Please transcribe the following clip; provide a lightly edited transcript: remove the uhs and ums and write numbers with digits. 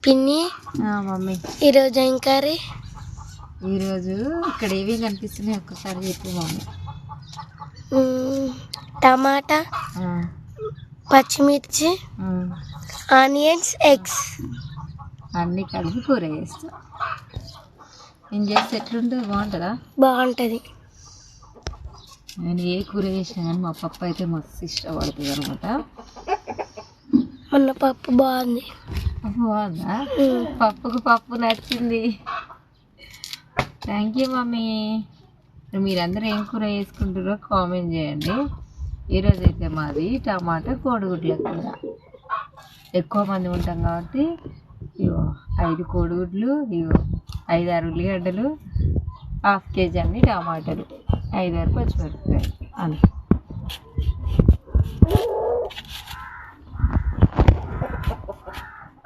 పిన్ని మమ్మీ ఈరోజు ఏం కర్రీ? ఈరోజు ఇక్కడ ఏవి కనిపిస్తున్నాయి ఒక్కసారి చెప్పు మమ్మీ. టమాటా, పచ్చిమిర్చి, ఆనియన్స్, ఎగ్స్ అన్నీ కలిపి కూర చేస్తా. నేను చేస్తే ఎట్లుంటుంది? బాగుంటుందా? బాగుంటుంది. నేను ఏ కూర చేసినా కానీ మా పప్పు అయితే మస్తు ఇష్టపడుతుంది అనమాట. మొన్న పప్పు బాగుంది. బాగుందా? పప్పుకు పప్పు నచ్చింది. Thank you mummy. మీరందరూ ఏం కూర చేసుకుంటారో కామెంట్ చేయండి. ఈరోజు అయితే మాది టమాటా కోడిగుడ్ల కూర. ఎక్కువ మంది ఉంటాం కాబట్టి ఇగో 5 కోడిగుడ్లు, ఇగో 5-6 ఉల్లిగడ్డలు, ½ కేజీ అన్ని టమాటాలు, 5-6 పచ్చిమిరపకాయలు అంతే.